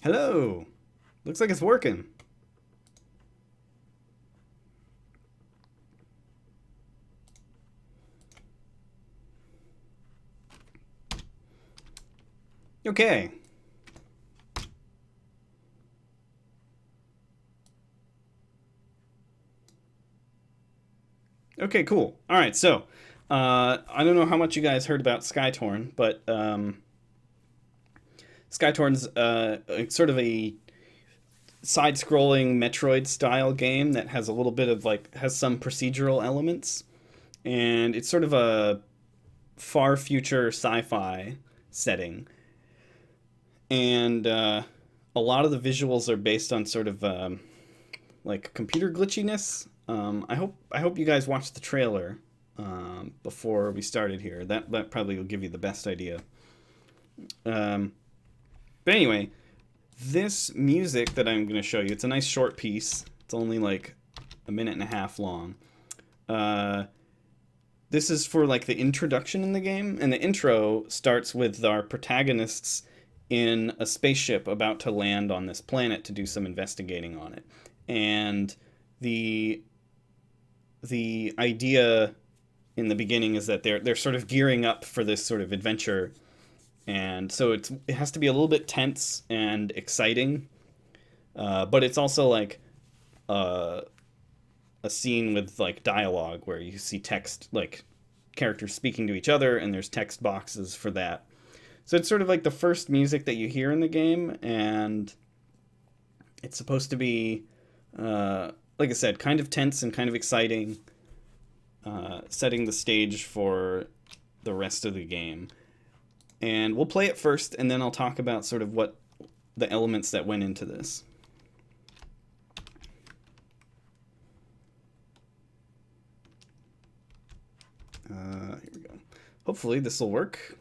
Hello. Looks like it's working. Okay. Okay, cool. All right, so I don't know how much you guys heard about Skytorn, but Skytorn's sort of a side-scrolling Metroid-style game that has a little bit of has some procedural elements, and it's sort of a far future sci-fi setting, and a lot of the visuals are based on sort of like computer glitchiness. I hope you guys watched the trailer before we started here. That probably will give you the best idea. Um, but anyway, this music that I'm going to show you, it's a nice short piece. It's only like a minute and a half long. Uh, this is for like the introduction in the game, and the intro starts with our protagonists in a spaceship about to land on this planet to do some investigating on it. And the the idea in the beginning is that they're sort of gearing up for this sort of adventure, and so it has to be a little bit tense and exciting, but it's also like uh, a scene with like dialogue where you see text, like characters speaking to each other, and there's text boxes for that. So it's sort of like the first music that you hear in the game, and it's supposed to be, like I said, kind of tense and kind of exciting, setting the stage for the rest of the game. And we'll play it first, and then I'll talk about sort of what the elements that went into this. Here we go. Hopefully this will work.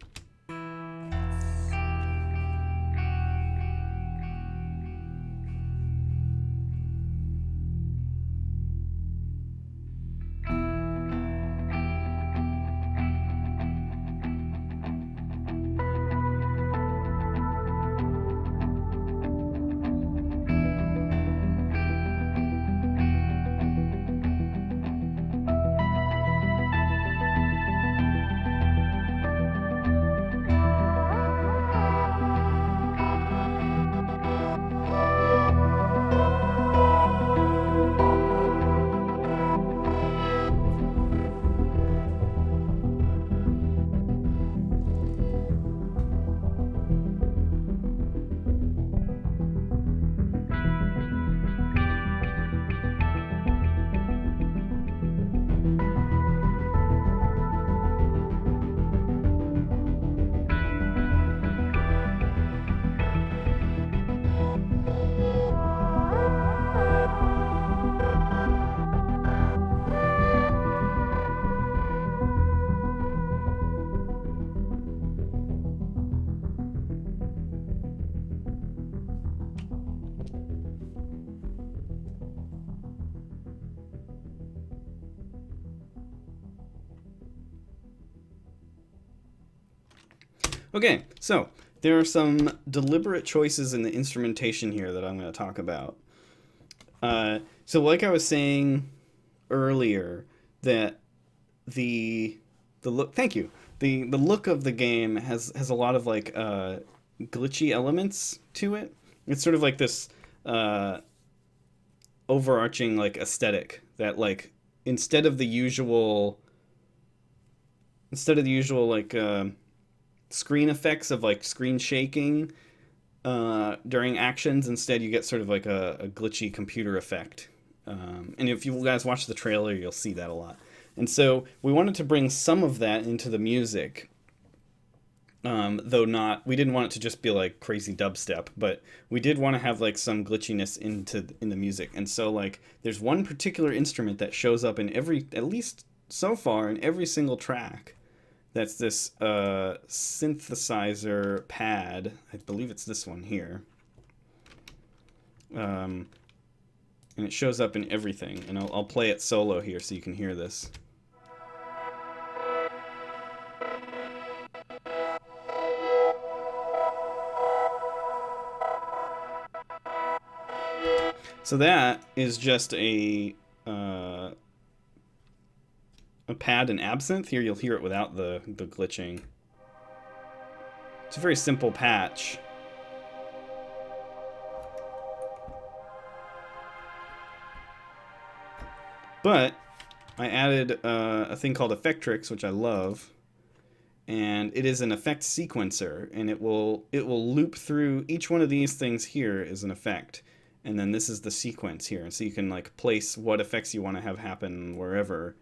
Okay, so there are some deliberate choices in the instrumentation here that I'm going to talk about. So, like I was saying earlier, that the the look. Thank you. The look of the game has a lot of like glitchy elements to it. It's sort of like this uh, overarching like aesthetic that like instead of the usual instead of the usual like screen effects of like screen shaking during actions. Instead, you get sort of like a glitchy computer effect. And if you guys watch the trailer, you'll see that a lot. And so we wanted to bring some of that into the music, though not. We didn't want it to just be like crazy dubstep, but we did want to have like some glitchiness in the music. And so like there's one particular instrument that shows up in every, at least so far, in every single track. That's this synthesizer pad. I believe it's this one here. Um, and it shows up in everything. And I'll play it solo here so you can hear this. So that is just a pad and absinthe. Here you'll hear it without the glitching. It's a very simple patch. But I added a thing called Effectrix, which I love, and it is an effect sequencer, and it will loop through each one of these things. Here is an effect, and then this is the sequence here, and so you can like place what effects you want to have happen wherever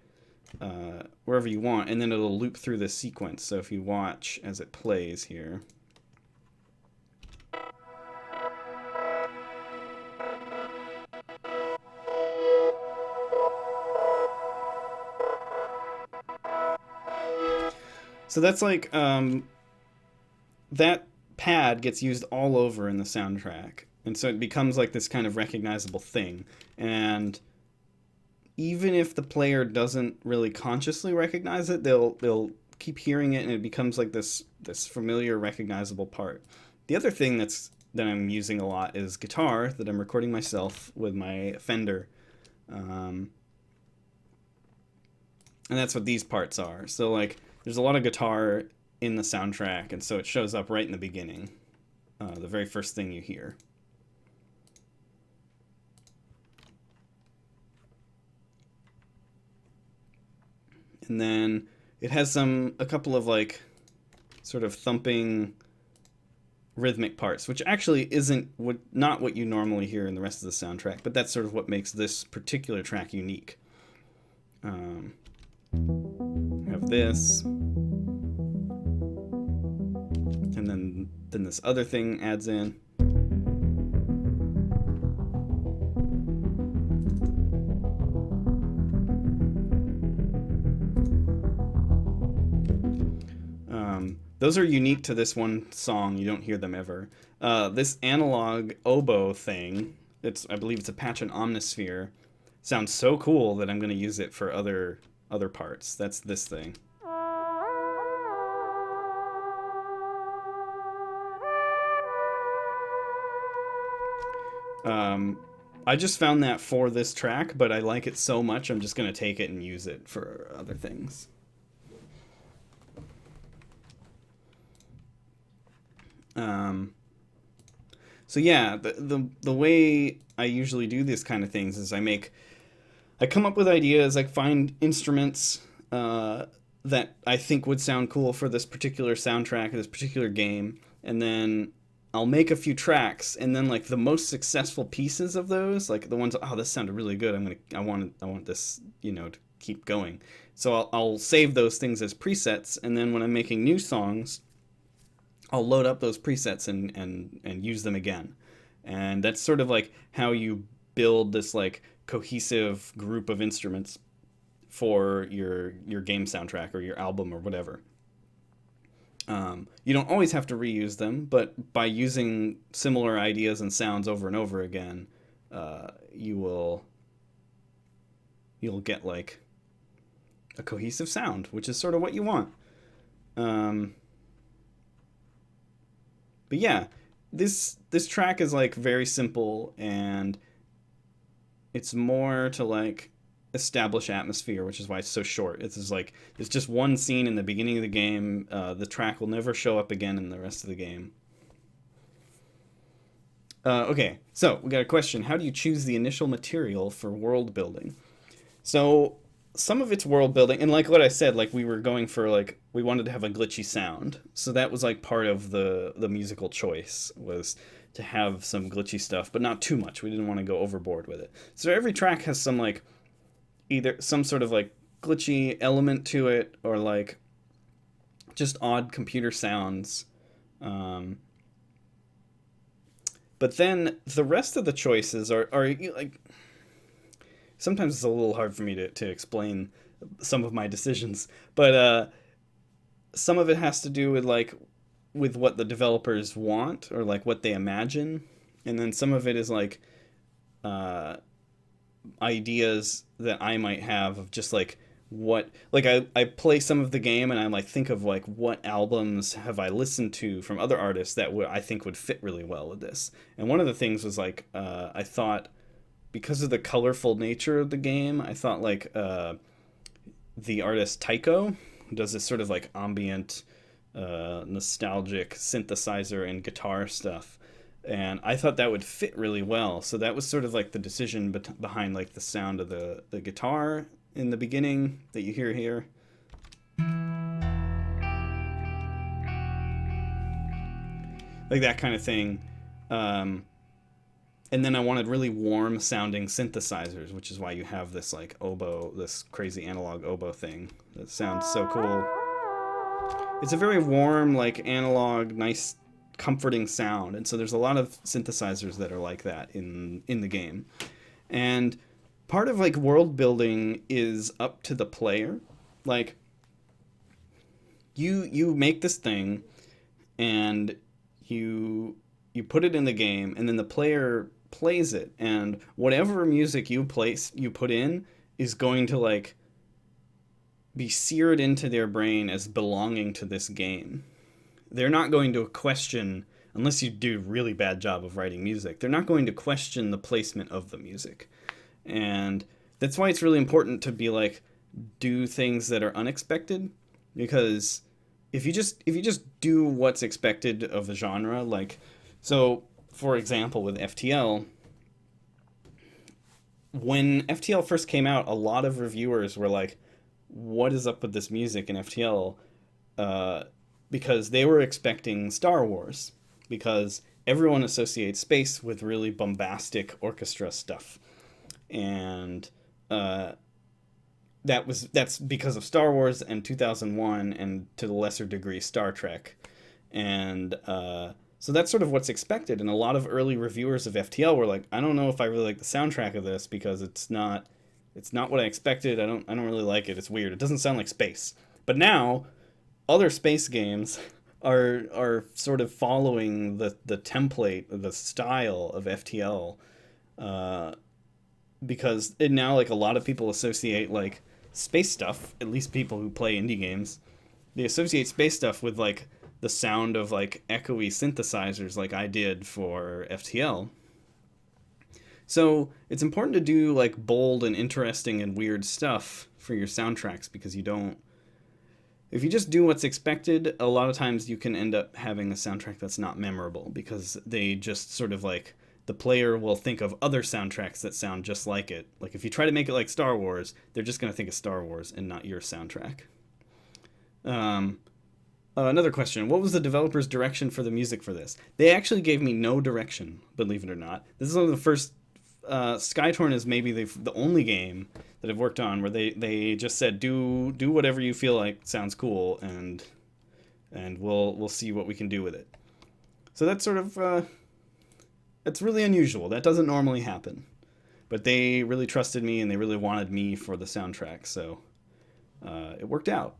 you want, and then it'll loop through this sequence. So if you watch as it plays here. So that's like that pad gets used all over in the soundtrack, and so it becomes like this kind of recognizable thing. And even if the player doesn't really consciously recognize it, they'll keep hearing it, and it becomes like this familiar, recognizable part. The other thing that I'm using a lot is guitar that I'm recording myself with my Fender, and that's what these parts are. So like, there's a lot of guitar in the soundtrack, and so it shows up right in the beginning, the very first thing you hear. And then it has a couple of like sort of thumping rhythmic parts, which actually isn't not what you normally hear in the rest of the soundtrack, but that's sort of what makes this particular track unique. I have this, and then this other thing adds in. Those are unique to this one song. You don't hear them ever. This analog oboe thing, I believe it's a patch on Omnisphere, sounds so cool that I'm going to use it for other parts. That's this thing. I just found that for this track, but I like it so much I'm just going to take it and use it for other things. So yeah, the way I usually do these kind of things is I come up with ideas, I find instruments that I think would sound cool for this particular soundtrack, this particular game, and then I'll make a few tracks, and then like the most successful pieces of those, like the ones, oh, this sounded really good, I want this, to keep going. So I'll save those things as presets, and then when I'm making new songs, I'll load up those presets and use them again. And that's sort of like how you build this like cohesive group of instruments for your game soundtrack or your album or whatever. You don't always have to reuse them, but by using similar ideas and sounds over and over again, you'll get like a cohesive sound, which is sort of what you want. But yeah, this track is like very simple, and it's more to like establish atmosphere, which is why it's so short. It's just one scene in the beginning of the game. The track will never show up again in the rest of the game. Okay, so we got a question. How do you choose the initial material for world building? So some of it's world building, and like what I said, like we were going for like, we wanted to have a glitchy sound, so that was like part of the musical choice, was to have some glitchy stuff, but not too much. We didn't want to go overboard with it. So every track has some like, either some sort of like glitchy element to it, or like just odd computer sounds. But then the rest of the choices are like, sometimes it's a little hard for me to explain some of my decisions, but some of it has to do with like with what the developers want, or like what they imagine, and then some of it is like ideas that I might have of just like what, like I play some of the game and I like think of like what albums have I listened to from other artists that I think would fit really well with this. And one of the things was like I thought because of the colorful nature of the game, I thought like the artist Tycho, who does this sort of like ambient, nostalgic synthesizer and guitar stuff, and I thought that would fit really well. So that was sort of like the decision behind like the sound of the guitar in the beginning that you hear here. Like that kind of thing. And then I wanted really warm sounding synthesizers, which is why you have this like oboe, this crazy analog oboe thing that sounds so cool. It's a very warm, like analog, nice, comforting sound, and so there's a lot of synthesizers that are like that in the game. And part of like world building is up to the player. Like you make this thing, and you put it in the game, and then the player plays it, and whatever music you put in is going to like be seared into their brain as belonging to this game. They're not going to question, unless you do a really bad job of writing music, they're not going to question the placement of the music. And that's why it's really important to be like, do things that are unexpected, because if you just do what's expected of the genre, like, so for example with FTL, when FTL first came out, a lot of reviewers were like, what is up with this music in FTL? Because they were expecting Star Wars, because everyone associates space with really bombastic orchestra stuff. And that's because of Star Wars and 2001, and to the lesser degree Star Trek. And so that's sort of what's expected. And a lot of early reviewers of FTL were like, I don't know if I really like the soundtrack of this, because it's not what I expected. I don't really like it. It's weird. It doesn't sound like space. But now other space games are sort of following the template, the style of FTL, because it now, like, a lot of people associate like space stuff, at least people who play indie games, they associate space stuff with like the sound of like echoey synthesizers, like I did for FTL. So it's important to do like bold and interesting and weird stuff for your soundtracks, because if you just do what's expected, a lot of times you can end up having a soundtrack that's not memorable, because they just sort of like, the player will think of other soundtracks that sound just like it. Like if you try to make it like Star Wars, they're just going to think of Star Wars and not your soundtrack. Another question. What was the developer's direction for the music for this? They actually gave me no direction, believe it or not. This is one of the first... Skytorn is maybe the only game that I've worked on where they just said, do whatever you feel like sounds cool, and we'll see what we can do with it. So that's sort of... it's really unusual. That doesn't normally happen. But they really trusted me, and they really wanted me for the soundtrack, so it worked out.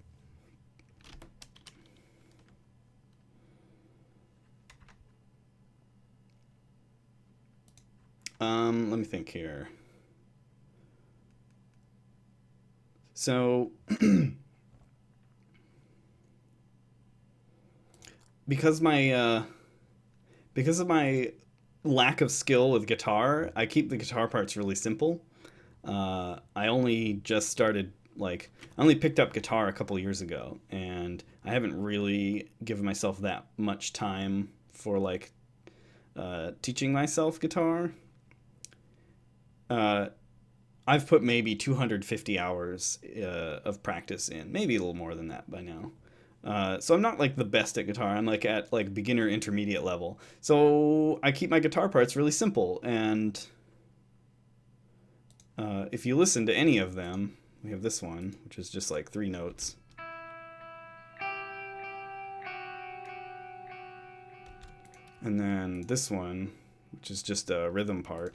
Let me think here. So, because of my lack of skill with guitar, I keep the guitar parts really simple. I only just started, like, I only picked up guitar a couple years ago, and I haven't really given myself that much time for, like, teaching myself guitar. I've put maybe 250 hours of practice in, maybe a little more than that by now. So I'm not like the best at guitar. I'm like at like beginner intermediate level. So I keep my guitar parts really simple, and if you listen to any of them, we have this one, which is just like 3 notes. And then this one, which is just a rhythm part.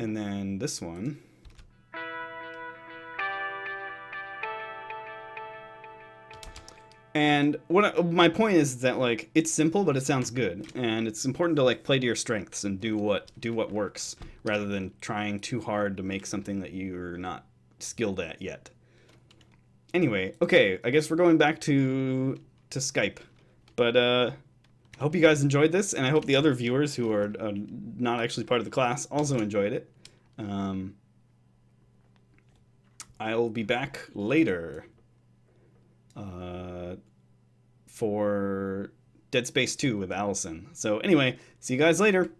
And then this one. And my point is that, like, it's simple, but it sounds good, and it's important to like play to your strengths and do what works, rather than trying too hard to make something that you're not skilled at yet. Anyway, okay, I guess we're going back to Skype. But I hope you guys enjoyed this, and I hope the other viewers who are not actually part of the class also enjoyed it. Um, I'll be back later for Dead Space 2 with Allison. So anyway, see you guys later.